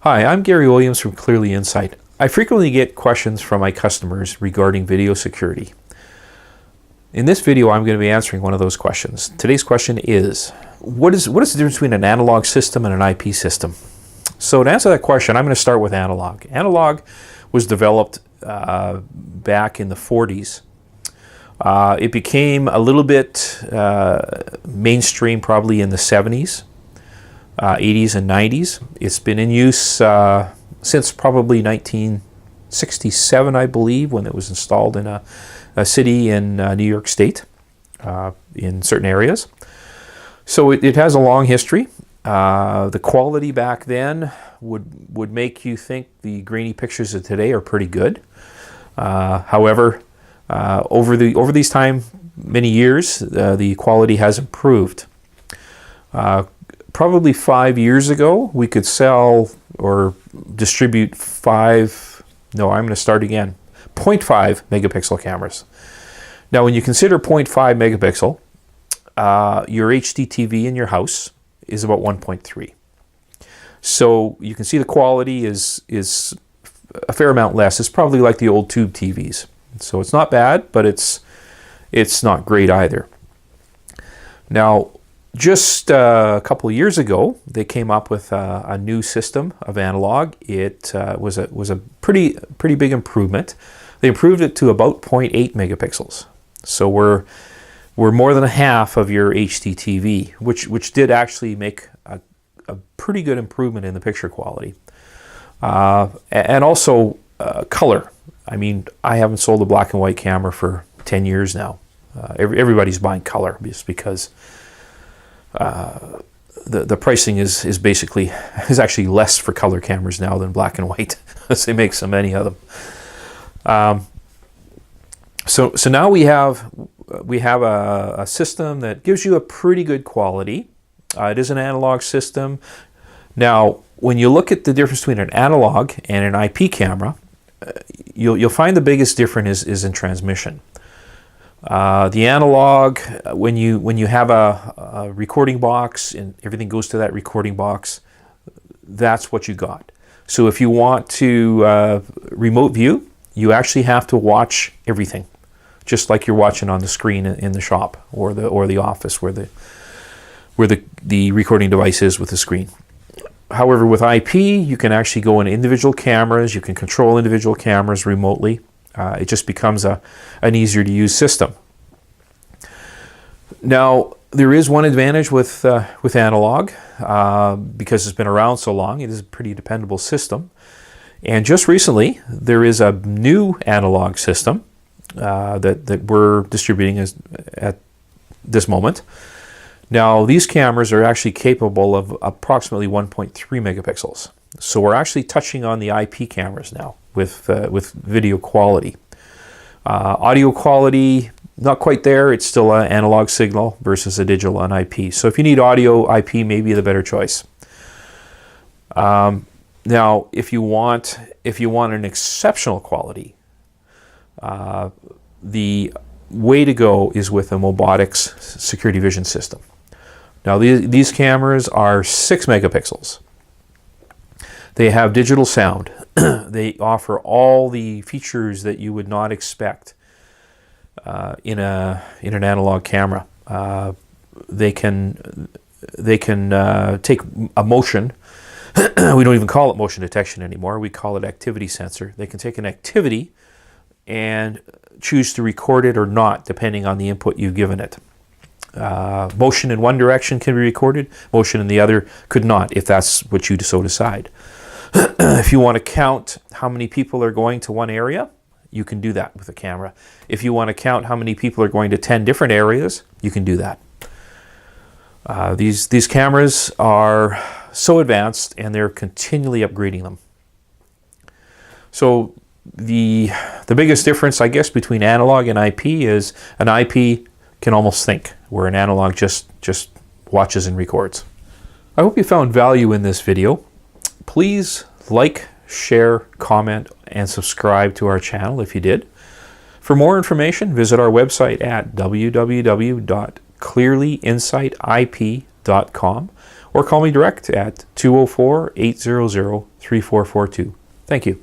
Hi, I'm Gary Williams from Clearly Insight. I frequently get questions from my customers regarding video security. In this video, I'm going to be answering one of those questions. Today's question is, what is the difference between an analog system and an IP system? So to answer that question, I'm going to start with analog. Analog was developed back in the 40s. It became a little bit mainstream probably in the 70s. 80s and 90s. It's been in use since probably 1967, I believe, when it was installed in a city in New York State in certain areas. So it has a long history. The quality back then would make you think the grainy pictures of today are pretty good. However, over these many years, the quality has improved. Probably 5 years ago, we could sell or distribute 0.5 megapixel cameras. Now, when you consider 0.5 megapixel, your HD TV in your house is about 1.3. So you can see the quality is a fair amount less. It's probably like the old tube TVs. So it's not bad, but it's not great either. Now, just a couple of years ago, they came up with a new system of analog. It was a pretty big improvement. They improved it to about 0.8 megapixels. So we're more than a half of your HD TV, which did actually make a pretty good improvement in the picture quality. And also color. I mean, I haven't sold a black and white camera for 10 years now. Everybody's buying color just because the pricing is actually less for color cameras now than black and white, as they make so many of them. So now we have a system that gives you a pretty good quality. It is an analog system. Now, when you look at the difference between an analog and an IP camera, you'll find the biggest difference is in transmission. The analog, when you have a recording box and everything goes to that recording box, that's what you got. So if you want to remote view, you actually have to watch everything, just like you're watching on the screen in the shop or the office where the recording device is with the screen. However, with IP, you can actually go in individual cameras. You can control individual cameras remotely. It just becomes an easier to use system. Now, there is one advantage with analog because it's been around so long. It is a pretty dependable system. And just recently, there is a new analog system that we're distributing at this moment. Now, these cameras are actually capable of approximately 1.3 megapixels. So we're actually touching on the IP cameras now with video quality. Audio quality, not quite there. It's still an analog signal versus a digital on IP. So if you need audio, IP may be the better choice. Now, if you want an exceptional quality, the way to go is with a Mobotix security vision system. Now, these cameras are 6 megapixels. They have digital sound. They offer all the features that you would not expect in an analog camera. They can take a motion. We don't even call it motion detection anymore. We call it activity sensor. They can take an activity and choose to record it or not, depending on the input you've given it. Motion in one direction can be recorded. Motion in the other could not, if that's what you so decide. If you want to count how many people are going to one area, you can do that with a camera. If you want to count how many people are going to 10 different areas, you can do that. These cameras are so advanced, and they're continually upgrading them. So the biggest difference, I guess, between analog and IP is an IP can almost think, where an analog just watches and records. I hope you found value in this video. Please like, share, comment, and subscribe to our channel if you did. For more information, visit our website at www.clearlyinsightip.com, or call me direct at 204-800-3442. Thank you.